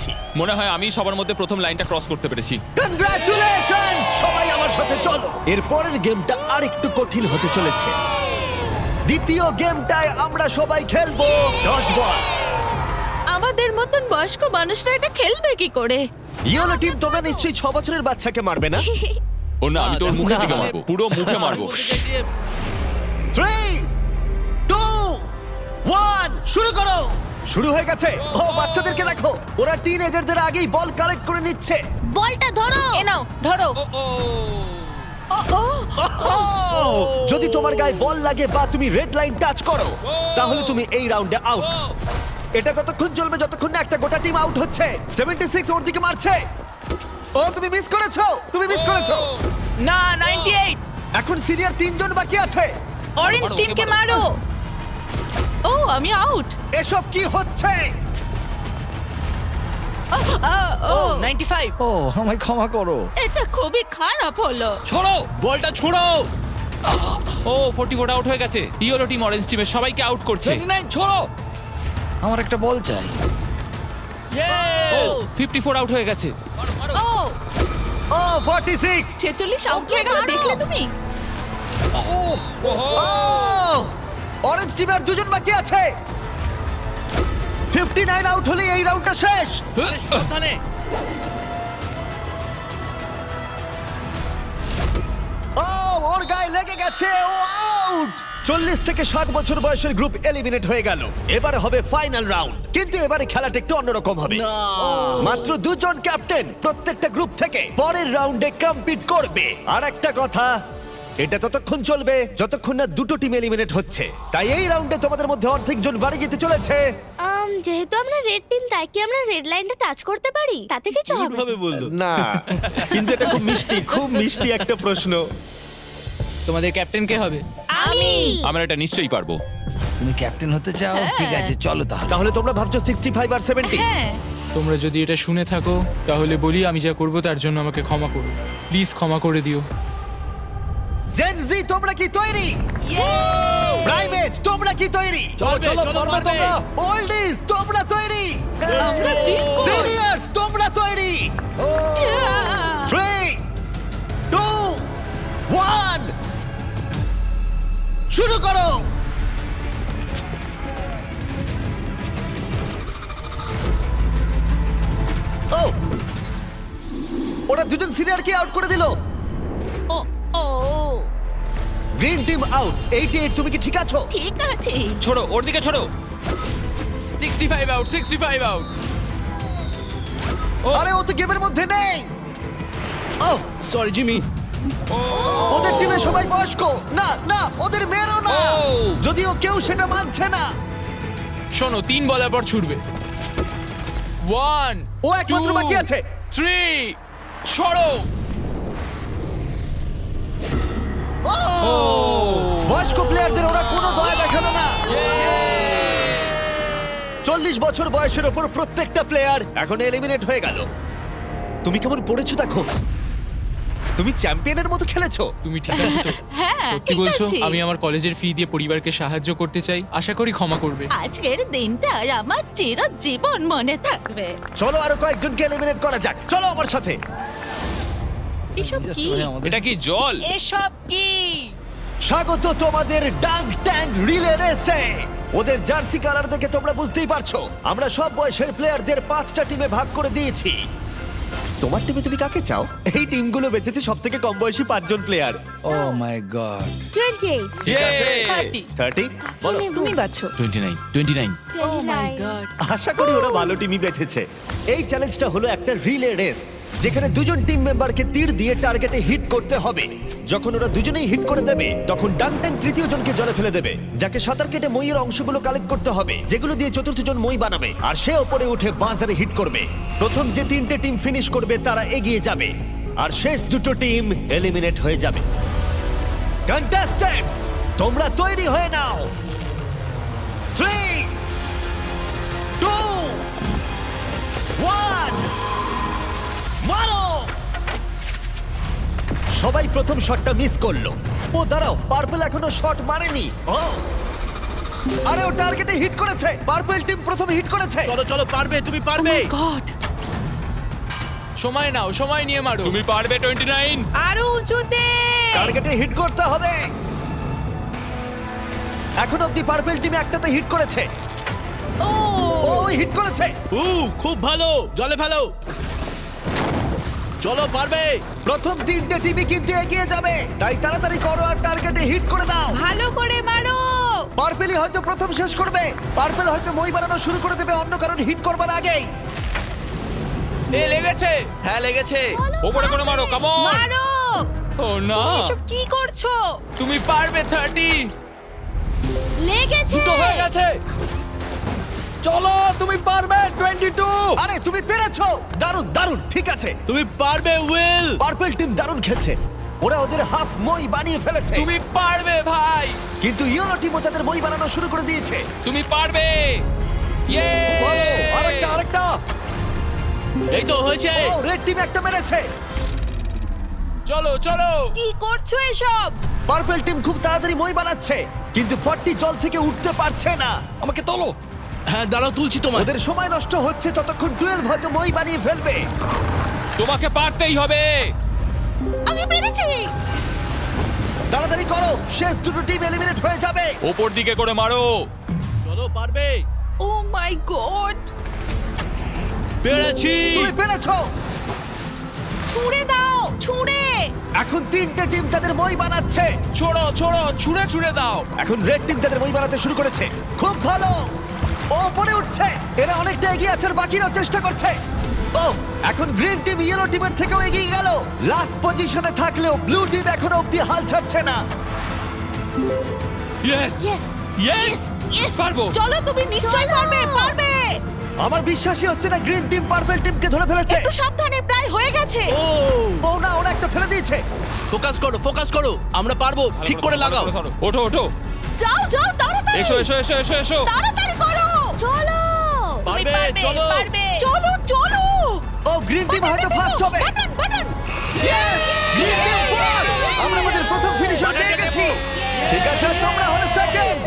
পেরেছি। মনে হয় আমি সবার মধ্যে প্রথম লাইনটা ক্রস করতে পেরেছি। কনগ্রাচুলেশনস! সবাই আমার সাথে চলো। এর পরের গেমটা আরেকটু কঠিন হতে চলেছে। দ্বিতীয় গেমটায় আমরা সবাই খেলবো ডজ বল। আমাদের মতন বয়স্ক মানুষরা এটা খেলবে কি করে? ইয়েলো টিম, তোমরা নিশ্চয়ই 6 বছরের বাচ্চাকে মারবে না? ও না, আমি তোর মুখের না। দিকে মারবো, পুরো মুখে মারবো। 3 2 1 শুরু করো। শুরু হয়ে গেছে। ও বাচ্চাদেরকে দেখো, ওরা টিনেজারদের আগেই বল কালেক্ট করে নিচ্ছে। বলটা ধরো। এ নাও, ধরো। ও ও ওহ! যদি তোমার গায়ে বল লাগে বা তুমি রেড লাইন টাচ করো, তাহলে তুমি এই রাউন্ডে আউট। এটা ততক্ষণ চলবে যতক্ষণ না একটা গোটা টিম আউট হচ্ছে। 76 ওর দিকে মারছে। ও তুমি মিস করেছো, তুমি মিস করেছো। না, 98। এখন সিনিয়র 3 জন বাকি আছে। অরেঞ্জ মারো, টিমকে ওকে মারো। মারো। ও, আমি আউট। এসব কি হচ্ছে? ও 95। ও আমায় ক্ষমা করো। এটা খুবই খারাপ হলো। ছড়ো। বলটা ছোড়ো। ও 44 আউট হয়ে গেছে। ইয়েলো টিম অরেঞ্জ টিমের সবাইকে আউট করছে। 29 ছড়ো। আমার একটা বল চাই। ও 54 আউট হয়ে গেছে। ও ও 46। 46 আউট হয়ে গেল, দেখলে তুমি? ও অরেঞ্জ টিমের 2 জন বাকি আছে। 59 আউট হলে এই রাউন্ডটা শেষ। সাবধানে। ও ওর গায়ে লেগে গেছে, ও আউট। 40 থেকে 60 বছর বয়সের গ্রুপ এলিমিনেট হয়ে গেল। এবারে হবে ফাইনাল রাউন্ড, কিন্তু এবারে খেলাটা একটু অন্যরকম হবে। মাত্র 2 জন ক্যাপ্টেন প্রত্যেকটা গ্রুপ থেকে পরের রাউন্ডে কম্পিট করবে। আর একটা কথা, এটা ততক্ষণ চলবে যতক্ষণ না দুটো টিম এলিমিনেট হচ্ছে। তাই এই রাউন্ডে তোমাদের মধ্যে অর্ধেক জন বাড়ি যেতে চলেছে। যেহেতু আমরা রেড টিম, তাই কি আমরা রেড লাইনটা টাচ করতে পারি? তাতে কিছু হবে না। ভাবে বললো। না, কিন্তু এটা খুব মিষ্টি, খুব মিষ্টি একটা প্রশ্ন। তোমাদের ক্যাপ্টেন কে হবে? আমি আমরা এটা নিশ্চয়ই পারবো। তুমি ক্যাপ্টেন হতে চাও? ঠিক আছে, চলো তাহলে। তাহলে তোমরা ভাবছো 65 আর 70? হ্যাঁ। তোমরা যদি এটা শুনে থাকো তাহলে বলি আমি যা করব তার জন্য আমাকে ক্ষমা করো, প্লিজ ক্ষমা করে দিও। জেন জি, তোমরা কি তৈরি? প্রাইভেট, তোমরা কি তৈরি? চলো চলো পারবে। ওল্ডিজ, তোমরা তৈরি? আমরা জিতবো। সিনিয়র্স, তোমরা তৈরি? 3 2 1 শুরু করো। ও ওরা 2 জন সিনিয়রকে আউট করে দিল। ও ও গ্রিন টিম আউট। 88, তুমি কি ঠিক আছো? ঠিক আছে। ছোড়ো, ওর দিকে ছোড়ো। 65 আউট, 65 আউট। আরে ও তো গেমের মধ্যে নেই। ও সরি জিমি। ওদের টিমে সবাই বয়স্ক। না না, ওদের মেয়েরও না। ও। যদিও কেউ সেটা মানছে না। শোনো, 3 বলার পর ছুটবে। 1 ও একমাত্র বাকি আছে। 3 ছড়ো। ও বয়স্ক প্লেয়ারদের ওরা কোনো দয়া দেখালো না। 40 বছর বয়সের ওপর প্রত্যেকটা প্লেয়ার এখন এলিমিনেট হয়ে গেল। তুমি কেমন পড়েছো দেখো। তুমি চ্যাম্পিয়নের মতো খেলেছো। তুমি ঠিক আছো তো? হ্যাঁ, সত্যি ঠিক বলছো? আছে। আমি আমার কলেজের ফি দিয়ে পরিবারকে সাহায্য করতে চাই, আশা করি ক্ষমা করবে। আজকের দিনটা আমার চিরজীবন মনে থাকবে। চলো আরো কয়েকজনকে এলিমিনেট করা যাক। চলো আমার সাথে। এসব কি? এটা কি জল? এসব কি? স্বাগত তোমাদের ডাঙ্ক ট্যাঙ্ক রিলে রেসে। ওদের জার্সি কালার দেখে তোমরা বুঝতেই পারছো আমরা সব বয়সের প্লেয়ারদের 5টা টিমে ভাগ করে দিয়েছি। তোমার টিমে তুমি কাকে চাও? এই টিমগুলো বেঁচেছে সব থেকে কম বয়সী 5 জন প্লেয়ার। ও মাই গড। 28 ঠিক আছে। 30। 30 বলো। তুমি বাছো। 29 29। 29 গড। আশা করি ওরা ভালো টিমই বেঁচেছে। এই চ্যালেঞ্জটা হলো একটা রিলে রেস, যেখানে 2 জন টিম মেম্বারকে তীর দিয়ে টার্গেটে হিট করতে হবে। যখন ওরা দুজনেই হিট করে দেবে তখন ডাং ট্যাঙ্ক তৃতীয় জনকে জলে ফেলে দেবে, যাকে সাঁতার কেটে মইয়ের অংশগুলো কালেক্ট করতে হবে, যেগুলো দিয়ে চতুর্থ জন মই বানাবে। আর সে ওপরে উঠে বাজারে হিট করবে। প্রথম যে 3টে টিম ফিনিশ করবে তারা এগিয়ে যাবে, আর শেষ 2টো টিম এলিমিনেট হয়ে যাবে। কন্টেস্ট্যান্টস, তোমরা তৈরি হয়ে নাও। 3 2 1 মারো। সবাই প্রথম শটটা মিস করলো। ও দাঁড়াও, পার্পল এখনো শট মারেনি। ও আরে ও টার্গেটে হিট করেছে। পার্পল টিম প্রথম হিট করেছে। চলো চলো পারবে, তুমি পারবে। গড। সময় নাও, সময় নিয়ে মারো। তুমি পারবে 29। আরো উঁচুতে। টার্গেটে হিট করতে হবে। এখন অব্দি পার্পল টিম একটাতে হিট করেছে। ও ও হিট করেছে। খুব ভালো, জলে ফেলো। চলো, পারবে। প্রথম তিনটে টিমই কিন্তু এগিয়ে যাবে, তাই তাড়াতাড়ি করো আর টার্গেটে হিট করে দাও। ভালো করে মারো। পার্পেলই হয়তো প্রথম শেষ করবে। পার্পেল হয়তো মই বানানো শুরু করে দেবে অন্য কারণ হিট করবার আগেই। এ লেগেছে। হ্যাঁ, লেগেছে। ওপরে করে মারো, কাম অন। মারো। ও না, এসব কি করছো? তুমি পারবে 30। লেগেছে। দুটো হয়ে গেছে। চলো, তুমি পারবে 22। আরে তুমি পেরেছো, দারুণ দারুণ। ঠিক আছে, তুমি পারবে, উইল। পার্পল টিম দারুণ খেলছে। ওরা ওদের হাফ মই বানিয়ে ফেলেছে, তুমি পারবে ভাই। কিন্তু ইয়েলো টিমও তাদের মই বানানো শুরু করে দিয়েছে। তুমি পারবে। ইয়ে! ভালো, আরেকটা। এই তো হয়েছে। ও রেড টিম একটা মেরেছে। চলো চলো। কি করছো এসব? পার্পল টিম খুব তাড়াতাড়ি মই বানাচ্ছে, কিন্তু 40 জল থেকে উঠতে পারছে না। আমাকে তোলো। হ্যাঁ, দাঁড়াও, তুলছি তোমার। ওদের সময় নষ্ট হচ্ছে, ততক্ষণ 12 হয়তো মই বানিয়ে ফেলবে। তোমাকে পারতেই হবে। আমি পেরেছি। তাড়াতাড়ি করো, শেষ দুটো টিম এলিমিনেট হয়ে যাবে। ওপর দিকে করে মারো। চলো, পারবে। ও মাই গড। পেরেছি। তুমি পেরেছো। ছুঁড়ে দাও, ছুঁড়ে। এখন তিনটে টিম তাদের মই বানাচ্ছে। ছোড়ো ছোড়ো, ছুঁড়ে ছুঁড়ে দাও। এখন রেড টিম তাদের মই বানাতে শুরু করেছে। খুব ভালো, ও পরে উঠছে। এরা অনেকটা এগিয়ে আছে আর বাকিরাও চেষ্টা করছে। ও এখন গ্রিন টিম ইয়েলো টিমের থেকেও এগিয়ে গেল। লাস্ট পজিশনে থাকলেও ব্লু টিম এখনো অব্দি হাল ছাড়ছে না। Yes yes. Yes, yes. পারবো। চলো, তুমি নিশ্চয়ই পারবে, পারবে। আমার বিশ্বাসই হচ্ছে না গ্রিন টিম পার্পল টিমকে ধরে ফেলেছে। একটু সাবধানে, প্রায় হয়ে গেছে। ও না, ওরা একটা ফেলে দিয়েছে। ফোকাস করো, ফোকাস করো। আমরা পারবো। ঠিক করে লাগাও। ওঠো ওঠো। যাও যাও, তাড়াতাড়ি। এসো এসো এসো এসো এসো। তাড়াতাড়ি করো। চলো। পারবে, চলো। চলো চলো। ও গ্রিন টিম হয়তো ফার্স্ট হবে। Button button. Yes! Green team first. আমরা আমাদের প্রথম ফিনিশার পেয়ে গেছি। ঠিক আছে, তোমরা হলো সেকেন্ড।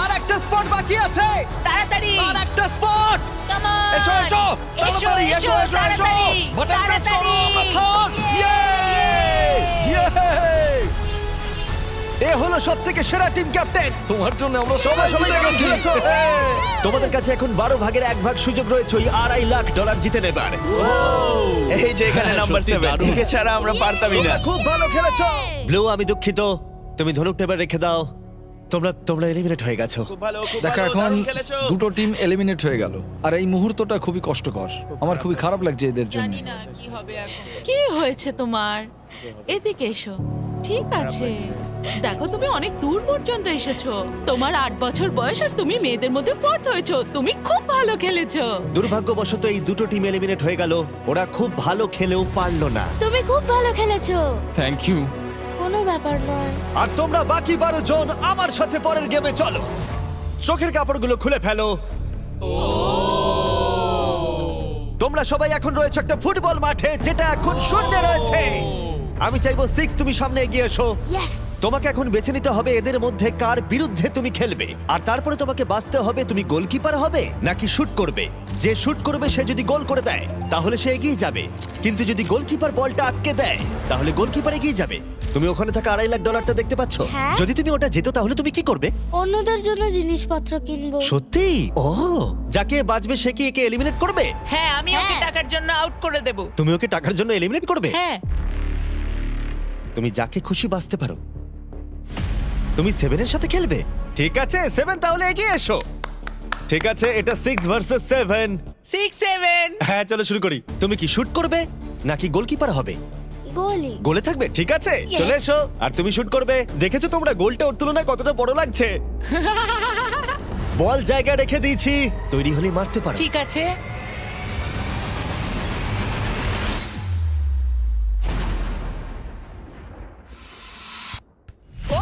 আর একটা স্পট বাকি আছে। তাড়াতাড়ি। আর একটা স্পট। Come on. এসো, এসো। এসো তাড়াতাড়ি, এসো এসো। তাড়াতাড়ি। বাটন প্রেস করো, আমরা থার্ড। এ হলো সবথেকে সেরা টিম ক্যাপ্টেন। তোমার জন্য আমরা তোমরা সবাই জিতে দারুণ গেছি। খেলেছো। তোমাদের কাছে এখন 12 ভাগের 1 ভাগ সুযোগ রয়েছে ওই $2.5 লাখ জিতে নেবার। এই যে এখানে নাম্বার সত্যি 7 দারুণ। একে ছাড়া আমরা পারতামই না। তোমরা খুব ভালো খেলেছো। ব্লু, আমি দুঃখিত, তুমি ধনুকটা এবার রেখে দাও। তোমরা এলিমিনেট হয়ে গেছো। খুব ভালো, খুব দেখো, ভালো, এখন দারুণ খেলেছো। দুটো টিম এলিমিনেট হয়ে গেল আর এই মুহূর্তটা খুবই কষ্টকর। আমার খুবই খারাপ লাগছে এদের জন্য। জানি না কি হবে এখন। কি হয়েছে তোমার? এদিকে এসো। ঠিক আছে, দেখো তুমি অনেক দূর পর্যন্ত এসেছো। তোমার 8 বছর বয়স আর তুমি মেয়েদের মধ্যে ফোর্থ হয়েছো। তুমি খুব ভালো খেলেছো। দুর্ভাগ্যবশত এই দুটো টিম এলিমিনেট হয়ে গেল। ওরা খুব ভালো খেলেও পারলো না। তুমি খুব ভালো খেলেছো। Thank you. কোনো ব্যাপার নয়। আর তোমরা বাকি 12 জন আমার সাথে পরের গেমে চলো। চোখের কাপড়গুলো খুলে ফেলো। তোমরা সবাই এখন রয়েছে একটা ফুটবল মাঠে, যেটা এখন শূন্য রয়েছে। আমি চাইবো 6 তুমি সামনে এগিয়ে এসো। ইয়েস। তোমাকে এখন বেছে নিতে হবে এদের মধ্যে কার বিরুদ্ধে তুমি খেলবে, আর তারপরে তোমাকে বাছতে হবে তুমি গোলকিপার হবে নাকি শুট করবে। যে শুট করবে সে যদি গোল করে দেয় তাহলে সে এগিয়ে যাবে, কিন্তু যদি গোলকিপার বলটা আটকে দেয় তাহলে গোলকিপার এগিয়ে যাবে। তুমি ওখানে থাকা $2.5 লাখ দেখতে পাচ্ছ? হ্যাঁ। যদি তুমি ওটা যেত তাহলে তুমি কি করবে? অন্যদের জন্য জিনিসপত্র কিনবো। সত্যি? ও, যাকে বাজবে সে কি একে এলিমিনেট করবে? হ্যাঁ, আমি ওকে টাকার জন্য আউট করে দেব। তুমি ওকে টাকার জন্য এলিমিনেট করবে? হ্যাঁ। তুমি যাকে খুশি বাঁচতে পারো। তুমি 7 এর সাথে খেলবে? ঠিক আছে 7, তাহলে এগিয়ে এসো। ঠিক আছে, এটা 6 ভার্সেস 7। 6-7। হ্যাঁ, চলো শুরু করি। তুমি কি শুট করবে নাকি গোলকিপার হবে? গোলি। গোলে থাকবে? ঠিক আছে, চলে এসো। আর তুমি শুট করবে। দেখেছো তোমরা গোলটা ওর তুলনায় কতটা বড় লাগছে? বল জায়গা রেখে দিয়েছি, তৈরি হলে মারতে পারো। ঠিক আছে।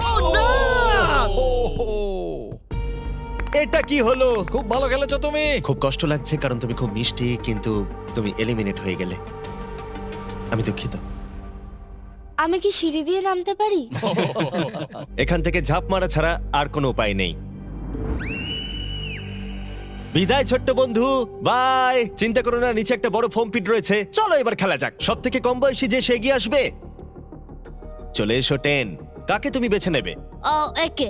Oh, no! এটা কি হলো? খুব ভালো খেলেছো তুমি। খুব কষ্ট লাগছে কারণ তুমি খুব মিষ্টি, কিন্তু তুমি এলিমিনেট হয়ে গেলে। আমি দুঃখিত। আমি কি সিঁড়ি দিয়ে নামতে পারি? এখান থেকে ঝাঁপ মারা ছাড়া আর কোনো উপায় নেই। বিদায় ছোট্ট বন্ধু, বাই। চিন্তা করো না, নিচে একটা বড় ফোম পিট রয়েছে। চলো এবার খেলা যাক। সব থেকে কম বয়সী যে সে এগিয়ে আসবে। চলে এসো 10। কাকে তুমি বেছে নেবে? ও একে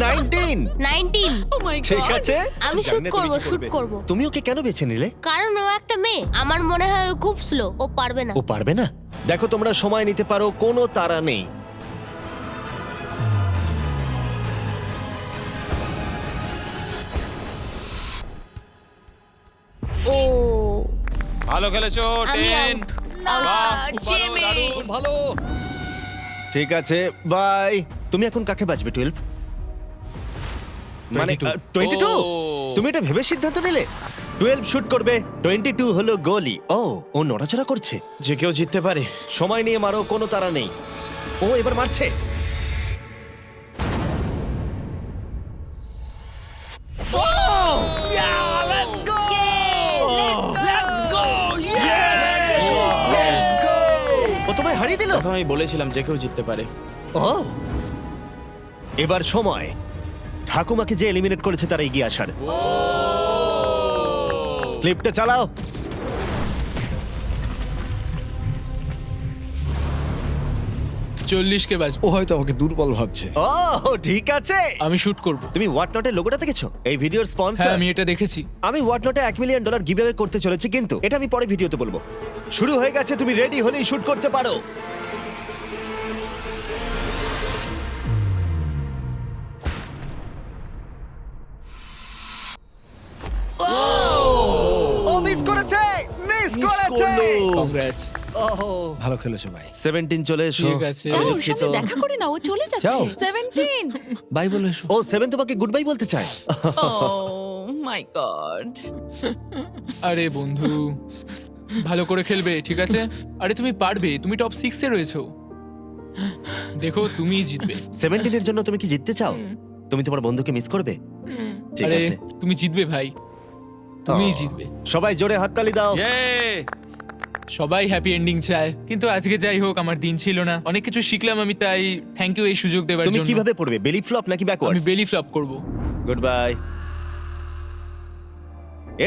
19। 19। ও মাই ঠিক গড আছে, আমি জানি শুট না তুমি করব, কি শুট করবে। করব। তুমি ওকে কেন বেছে নিলে? কারণ ও একটা মেয়ে, আমার মনে হয় ও খুব স্লো, ও পারবে না। ও পারবে না? দেখো, তোমরা সময় নিতে পারো, কোনো তাড়া নেই। ও ভালো খেলেছো আমি 10। out। বাহ, খুব ভালো, দারুণ। ভালো। ঠিক আছে, বাই। তুমি এখন কাকে বাঁচবে? 12 মানে 22? ও। তুমি এটা ভেবে সিদ্ধান্ত নিলে 12 শুট করবে, 22 হলো গোলি। ও নড়াচড়া করছে। যে কেউ জিততে পারে। সময় নিয়ে মারো, কোনো তাড়া নেই। ও এবার মারছে। ও তোমায় হারিয়ে দিল। দেখো, আমি বলেছিলাম যে কেউ জিততে পারে। ও এবার সময় ঠাকুমাকে যে এলিমিনেট করেছে তারা এগিয়ে আসার। ক্লিপটা চালাও। কে বাজবে। ও হয়তো আমাকে দুর্বল ভাবছে। ও ঠিক আছে। আমি শুট করব। তুমি হোয়াটনটের লোগোটা দেখেছো? এই ভিডিওর হ্যাঁ স্পন্সর। আমি এটা দেখেছি। আমি হোয়াটনটে $1 মিলিয়ন গিভঅ্যাওয়ে করতে চলেছি, কিন্তু এটা আমি পরে ভিডিওতে বলবো। শুরু হয়ে গেছে, তুমি রেডি হলেই শুট করতে পারো। ও মিস করেছে, মিস করেছে। কংগ্রাটস। ওহো, ভালো খেলেছো ভাই। 17 চলে এসো। ঠিক আছে। যাও, আমি ওর দুঃখিত। সঙ্গে দেখা করে না, ও চলে যাচ্ছে। যাও। 17। বাই বলে এসো। ও 7 তোমাকে গুড বাই বলতে চায়। ও মাই গড। আরে বন্ধু, ভালো করে খেলবে, ঠিক আছে? আরে তুমি পারবে, তুমি টপ 6 এ রয়েছো। দেখো, তুমিই জিতবে। 17 এর জন্য তুমি কি জিততে চাও? তুমি তোমার বন্ধুকে মিস করবে? ঠিক আরে আছে। তুমি জিতবে ভাই, তুমিই ও। জিতবে। সবাই জোরে হাততালি দাও। Yay! সবাই হ্যাপি এন্ডিং চায়, কিন্তু আজকে যাই হোক, আমার দিন ছিল না। অনেক কিছু শিখলাম আমি, তাই থ্যাংক ইউ এই সুযোগ দেওয়ার তুমি জন্য। কিভাবে পড়বে? বেলি ফ্লপ নাকি আমি ব্যাকওয়ার্ডস? বেলি ফ্লপ করব। Good bye.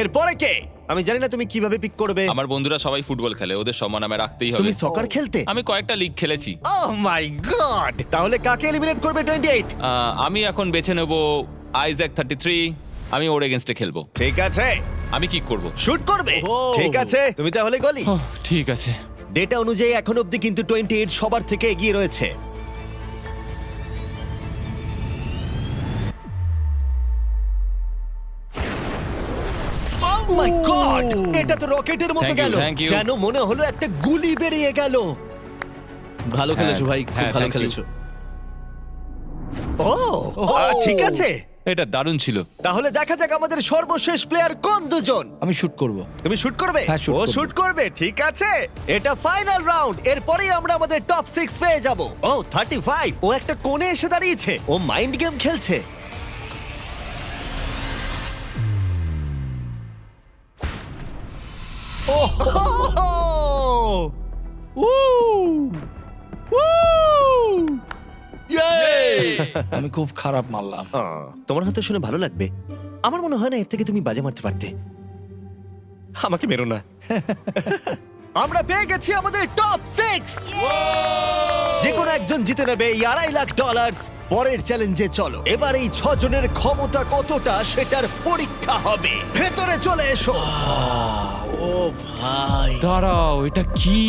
এরপরে কে? আমি জানি না তুমি কিভাবে পিক করবে। আমার বন্ধুরা সবাই ফুটবল খেলে, ওদের সম্মান আমি রাখতেই হবে। তুমি সকার খেলতে? আমি কয়েকটা লিগ খেলেছি। ওহ মাই গড! তাহলে কাকে এলিমিনেট করবে 28? আমি এখন বেছে নেব আইজ্যাক 33। আমি ওর এগেনস্টে খেলবো। ঠিক আছে, আমি কি করব? শুট করবে। ঠিক আছে, তুমি তাহলে গলি। ঠিক আছে। ডেটা অনুযায়ী এখন অবধি কিন্তু 28 সবার থেকে এগিয়ে রয়েছে। Oh my God! এটা তো রকেটের মতো Thank you, গেল। thank you. যেন মনে হলো একটা গুলি বেরিয়ে গেল। ভালো খেলেছো ভাই, খুব হ্যাঁ, ভালো thank you. খেলেছো। ও ঠিক আছে, এটা দারুণ ছিল। তাহলে দেখা যাক আমাদের সর্বশেষ প্লেয়ার কোন দুজন। আমি শুট করব। তুমি শুট করবে? হ্যাঁ, shoot ও করবো। শুট করবে, ঠিক আছে। এটা ফাইনাল রাউন্ড, এরপরেই আমরা আমাদের টপ 6 পেয়ে যাব। ও 35, ও একটা কোণে এসে দাঁড়িয়েছে, ও মাইন্ড গেম খেলছে। আমি খুব খারাপ মারলাম। তোমার হয়তো শুনে ভালো লাগবে, আমার মনে হয় না এর থেকে তুমি বাজে মারতে পারতে। আমাকে মেরো না। আমরা পেয়ে গেছি আমাদের টপ 6। যে কোনো একজন জিতে নেবে এই $2.5 লাখ। পরের চ্যালেঞ্জে চলো, এবার এই 6 জনের ক্ষমতা কতটা সেটার পরীক্ষা হবে। ভেতরে চলে এসো। ও ভাই, দাঁড়াও, এটা কি?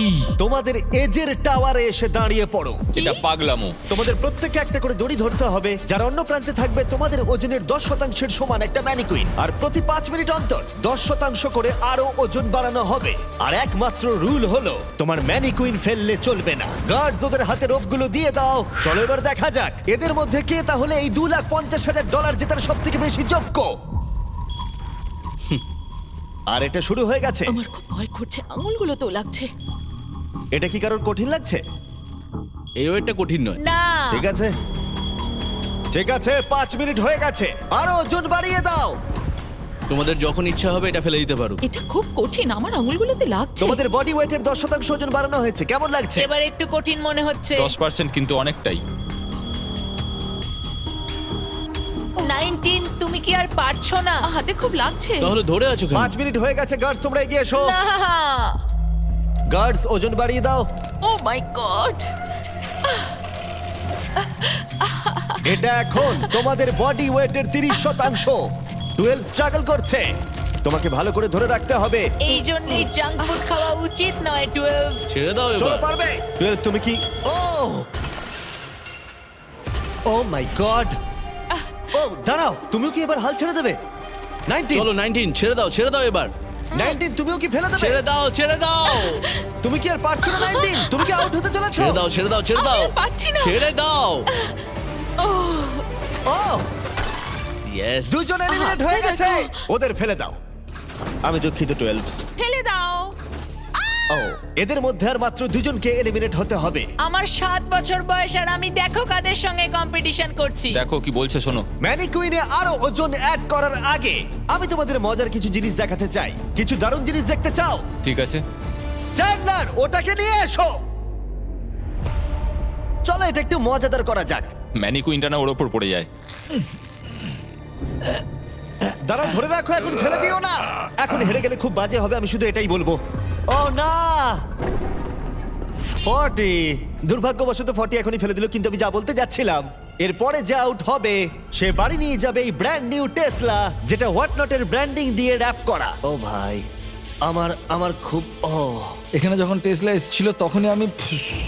তোমাদের এজের টাওয়ারে এসে দাঁড়িয়ে পড়ো। এটা পাগলামো। তোমাদের প্রত্যেককে একটা করে দড়ি ধরতে হবে, যার অন্য প্রান্তে থাকবে তোমাদের ওজনের 10% সমান একটা ম্যানিকুইন। আর প্রতি 5 মিনিট অন্তর 10% করে আরো ওজন বাড়ানো হবে। আর একমাত্র রুল হলো তোমার ম্যানিকুইন ফেললে চলবে না। গার্ডস ওদের হাতে রোপগুলো দিয়ে দাও। চলো এবার দেখা যাক এদের মধ্যে কে তাহলে এই $2,50,000 জেতার সব থেকে বেশি যোগ্য। আর এটা শুরু হয়ে গেছে। আমার খুব ভয় করছে, আঙুলগুলো তো লাগছে। এটা কি কারোর কঠিন লাগছে? এই ওয়েটটা কঠিন নয়। না, ঠিক আছে, ঠিক আছে, 5 মিনিট হয়ে গেছে, আরো ওজন বাড়িয়ে দাও। তোমাদের যখন ইচ্ছা হবে এটা ফেলে দিতে পারো। এটা খুব কঠিন, আমার আঙুলগুলোতে লাগছে। তোমাদের বডি ওয়েটের 10% ওজন বাড়ানো হয়েছে, কেমন লাগছে? এবার একটু কঠিন মনে হচ্ছে। 10% কিন্তু অনেকটাই। 19, তুমি কি আর পারছো না? হাতে খুব লাগছে। তাহলে ধরে আছো কেন? 5 মিনিট হয়ে গেছে, গার্ডস তোমরা এগিয়ে এসো। না গার্ডস ওজন বাড়িয়ে দাও। ও মাই গড। এটা এখন তোমাদের বডি ওয়েটের 30%। 12 স্ট্রাগল করছে, তোমাকে ভালো করে ধরে রাখতে হবে। এই জন্যই জাঙ্ক ফুড খাওয়া উচিত নয় 12। ছেড়ে দাও চলো এবার। পারবে। 12 তুমি কি? ও মাই গড। ও দাঁড়াও, তুমিও কি এবার হাল ছেড়ে দেবে? 19 চলো 19 ছেড়ে দাও এবার। 19 তুমিও কি ফেলে দেবে? ছেড়ে দাও। তুমি কি আর পারছো না 19? তুমি কি আউট হতে চলেছো? ছেড়ে দাও। আমি আর পারছি না। ছেড়ে দাও। ও ইয়েস। দুজন এলিমিনেট হয়ে গেছে। ওদের ফেলে দাও। আমি দুঃখিত 12। ফেলে দাও। ও এদের মধ্যে আর মাত্র দুজনকে এলিমিনেট হতে হবে। আমার 7 বছর বয়স আর আমি দেখো কাদের সঙ্গে কম্পিটিশন করছি। দেখো কি বলছে শোনো। ম্যানিকুইনে আরো ওজন অ্যাড করার আগে আমি তোমাদের মজার কিছু জিনিস দেখাতে চাই। কিছু দারুণ জিনিস দেখতে চাও? ঠিক আছে, চ্যান্ডলার ওটাকে নিয়ে এসো। চলো এটা একটু মজাদার করা যাক। ম্যানিকুইনটা না ওর ওপর পড়ে যায়। দাঁড়া, ধরে রাখো, এখন ফেলে দিও না। এখন হেরে গেলে খুব বাজে হবে, আমি শুধু এটাই বলবো। ও না, 40। দুর্ভাগ্যবশত 40 এখনই ফেলে দিল, কিন্তু আমি যা বলতে যাচ্ছিলাম, এরপরে যে আউট হবে সে বাড়ি নিয়ে যাবে এই ব্র্যান্ড নিউ টেসলা, যেটা হোয়াট নটের ব্র্যান্ডিং দিয়ে র‍্যাপ করা। ও ভাই, আমার খুব এখানে যখন টেসলা এসেছিল তখনই আমি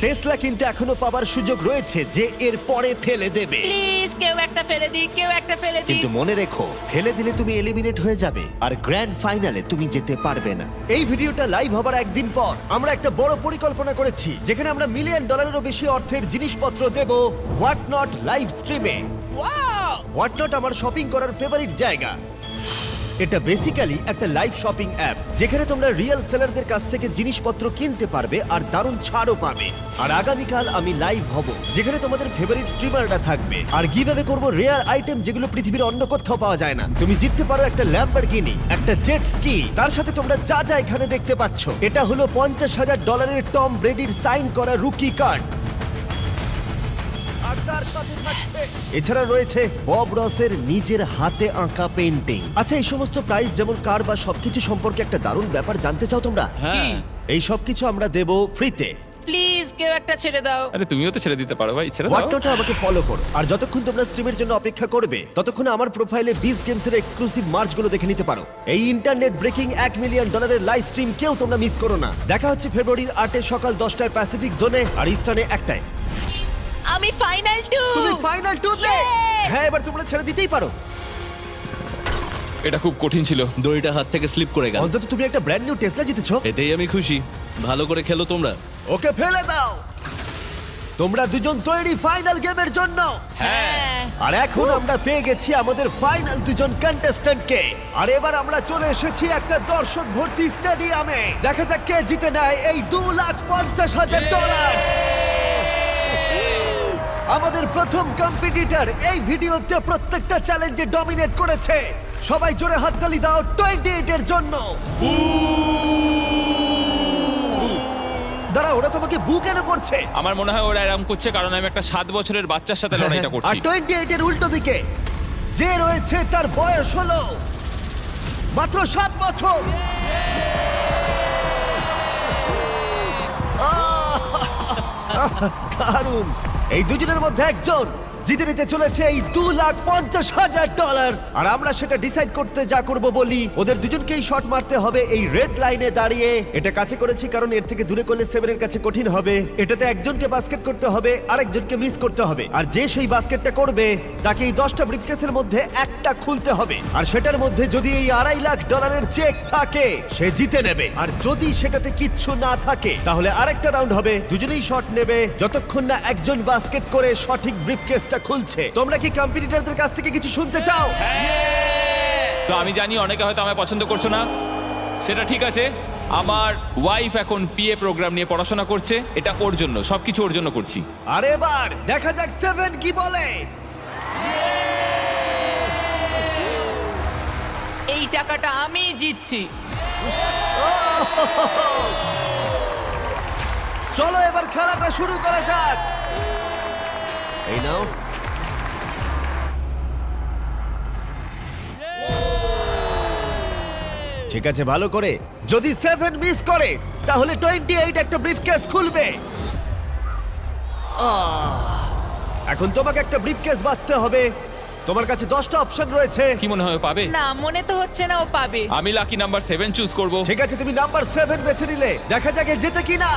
টেসলা কিন্তু এখনো পাবার সুযোগ রয়েছে যে এর পরে ফেলে দেবে। প্লিজ কেউ একটা ফেলে দিই, কেউ একটা ফেলে দিই। কিন্তু মনে রেখো, ফেলে দিলে তুমি এলিমিনেট হয়ে যাবে আর গ্র্যান্ড ফাইনালে তুমি যেতে পারবে না। এই ভিডিওটা লাইভ হবার একদিন পর আমরা একটা বড় পরিকল্পনা করেছি, যেখানে আমরা $1 মিলিয়নেরও বেশি অর্থের জিনিসপত্র দেব হোয়াট নট লাইভ স্ট্রিমে। হোয়াট নট আমার শপিং করার ফেভারিট জায়গা। এটা বেসিক্যালি একটা লাইভ শপিং অ্যাপ, যেখানে তোমরা রিয়েল সেলারদের কাছ থেকে জিনিসপত্র কিনতে পারবে আর দারুণ ছাড়ও পাবে। আর আগামীকাল আমি লাইভ হব, যেখানে তোমাদের ফেভারিট স্ট্রিমাররা থাকবে আর গিভঅ্যাওয়ে করব রেয়ার আইটেম, যেগুলো পৃথিবীর অন্য কোথাও পাওয়া যায় না। তুমি জিততে পারো একটা ল্যাম্বরগিনি, একটা জেট স্কি, তার সাথে তোমরা যা যা এখানে দেখতে পাচ্ছ। এটা হলো $50,000 টম ব্রেডির সাইন করা রুকি কার্ড। আর তার সাথে থাকছে, এছাড়া রয়েছে বব রসের নিজের হাতে আঁকা পেইন্টিং। আচ্ছা, এই সমস্ত প্রাইস যেমন কার বা সবকিছু সম্পর্কে একটা দারুণ ব্যাপার জানতে চাও তোমরা? হ্যাঁ। এই সবকিছু আমরা দেব ফ্রিতে। প্লিজ কেউ একটা ছেড়ে দাও। আরে তুমিও তো ছেড়ে দিতে পারো ভাই, ছেড়ে দাও। হোয়াটনটে আমাকে ফলো করো, আর যতক্ষণ তোমরা স্ট্রিমের জন্য অপেক্ষা করবে ততক্ষণ আমার প্রোফাইলে বিস্ট গেমসের এক্সক্লুসিভ মার্চগুলো দেখে নিতে পারো। এই internet breaking $1 million live stream কেউ তোমরা মিস করো না। দেখা হচ্ছে ফেব্রুয়ারির 8 সকাল 10টায় প্যাসিফিক জোনে আর ইস্টার্নে 1টায়। আমি ফাইনাল 2। তুমি ফাইনাল 2 তে? হ্যাঁ, এবার তোমরা ছেড়ে দিতেই পারো। এটা খুব কঠিন ছিল। দড়িটা হাত থেকে স্লিপ করে গেল। অন্তত তুমি একটা ব্র্যান্ড নিউ টেসলা জিতেছো। এতেই আমি খুশি। ভালো করে খেলো তোমরা। ওকে ফেলে দাও। তোমরা দুজন তৈরি ফাইনাল গেমের জন্য? হ্যাঁ। আর এখন আমরা পেয়ে গেছি আমাদের ফাইনাল দুজন কন্টেস্ট্যান্টকে। আর এবার আমরা চলে এসেছি একটা দর্শক ভর্তি স্টেডিয়ামে। দেখা যাক কে জিতে নেয় এই $2,50,000। আমাদের প্রথম কম্পিটিটর এই ভিডিওতে প্রত্যেকটা চ্যালেঞ্জে ডমিনেট করেছে। সবাই জোরে হাততালি দাও 28 এর জন্য। দাঁড়া, ওরা তোমাকে বু কেন করছে? আমার মনে হয় ওরা এরকম করছে কারণ আমি একটা 7 বছরের বাচ্চার সাথে লড়াইটা আর করছি। 28 এর উল্টো দিকে যে রয়েছে তার বয়স হলো মাত্র 7 বছর। দারুণ। এই দুজনের মধ্যে একজন জিতে নিতে চলেছে এই $2,50,000। আর আমরা সেটা ডিসাইড করতে যা করব বলি, ওদের দুজনকেই শট মারতে হবে এই রেড লাইনে দাঁড়িয়ে। এটা কাছে করেছি কারণ এর থেকে দূরে করলে 7 এর কাছে কঠিন হবে। এটাতে একজনকে বাস্কেট করতে হবে, আরেকজনকে মিস করতে হবে। আর যে সেই বাস্কেটটা করবে তাকে এই 10টা ব্রিফকেসের মধ্যে একটা খুলতে হবে। আর সেটার মধ্যে যদি এই $2,50,000 চেক থাকে সে জিতে নেবে। আর যদি সেটাতে কিচ্ছু না থাকে তাহলে আরেকটা রাউন্ড হবে, দুজনেই শট নেবে যতক্ষণ না একজন বাস্কেট করে সঠিক ব্রিফকেস খুলছে। তোমরা কি কম্পিটিটরদের কাছ থেকে কিছু শুনতে চাও? তো আমি জানি অনেকে হয়তো আমায় পছন্দ করছো না, সেটা ঠিক আছে। আমার ওয়াইফ এখন পিএ প্রোগ্রাম নিয়ে পড়াশোনা করছে, এটা ওর জন্য, সবকিছু ওর জন্য করছি। আর এবার দেখা যাক 7 কি বলে। এই টাকাটা আমি জিতছি। চলো এবার খেলাটা শুরু করা যাক। এই নাও। ঠিক আছে, ভালো করে। যদি 7 মিস করে তাহলে 28 একটা ব্রিফকেস খুলবে। এখন তোমাকে একটা ব্রিফকেস বাঁচতে হবে। তোমার কাছে 10টা অপশন রয়েছে। কি মনে হয় ও পাবে? না মনে তো হচ্ছে না ও পাবে। আমি লাকি নাম্বার 7 চুজ করব। ঠিক আছে, তুমি নাম্বার 7 বেছে নিলে। দেখা যাক এ জেতে কিনা।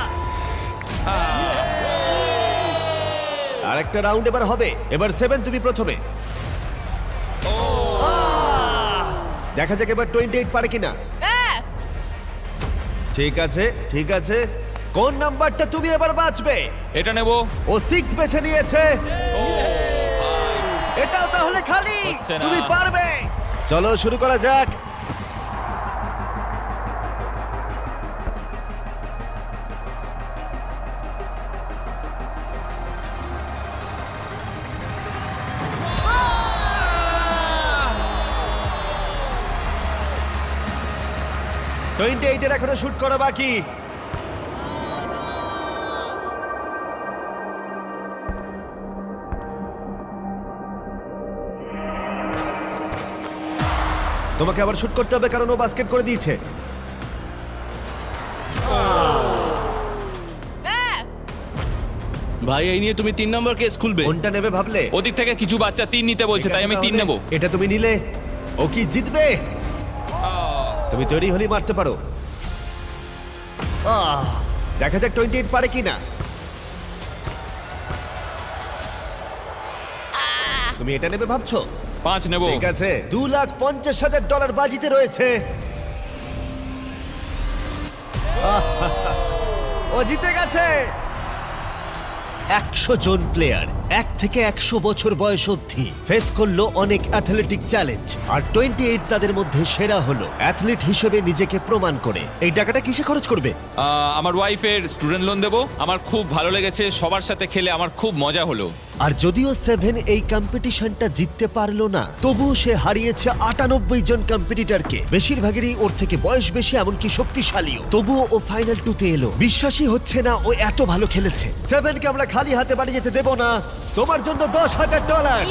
আর একটা রাউন্ড এবার হবে। এবার 7 তুমি প্রথমে। দেখা যাক এবার 28 পারে কিনা। ঠিক আছে, ঠিক আছে। কোন নাম্বারটা তুমি এবার বাঁচবে? এটা নেব। ও 6 বেছে নিয়েছে। এটাও তাহলে খালি। হচ্ছে না। তুমি পারবে। চলো শুরু করা যাক। আহ! 28 এর এখনো শুট করা বাকি। তোমাকে আবার শুট করতে হবে কারণ ও বাস্কেট করে দিয়েছে। ভাই এই নিয়ে তুমি 3 নম্বর কেস খুলবে। কোনটা নেবে ভাবলে? ওদিক থেকে কিছু বাচ্চা 3 নিতে বলছে, তাই আমি 3 নেব। এটা তুমি নিলে। ও কি জিতবে? তুমি তৈরি হলেই মারতে পারো। দেখা যাক 28 পারে কিনা। তুমি এটা নেবে ভাবছো? 5 নেব। ঠিক আছে, $2,50,000 বাজিতে রয়েছে। ও জিতে গেছে। 100 জন প্লেয়ার 1 থেকে 100 বছর বয়স অবধি ফেস করলো অনেক অ্যাথলেটিক চ্যালেঞ্জ, আর 28 তাদের মধ্যে সেরা হলো। অ্যাথলিট হিসেবে নিজেকে প্রমাণ করে এই টাকাটা কিসে খরচ করবে? আমার ওয়াইফের স্টুডেন্ট লোন দেব। আমার খুব ভালো লেগেছে, সবার সাথে খেলে আমার খুব মজা হলো। আর যদিও 7 এই কম্পিটিশনটা জিততে পারলো না, তবুও সে হারিয়েছে 98 জন কম্পিটিটরকে। বেশিরভাগেরই ওর থেকে বয়স বেশি, এমনকি শক্তিশালীও। তবুও ও ফাইনাল 2-তে এলো। বিশ্বাসই হচ্ছে না ও এত ভালো খেলেছে। 7কে আমরা খালি হাতে বাড়ি যেতে দেব না। তোমার জন্য $10,000।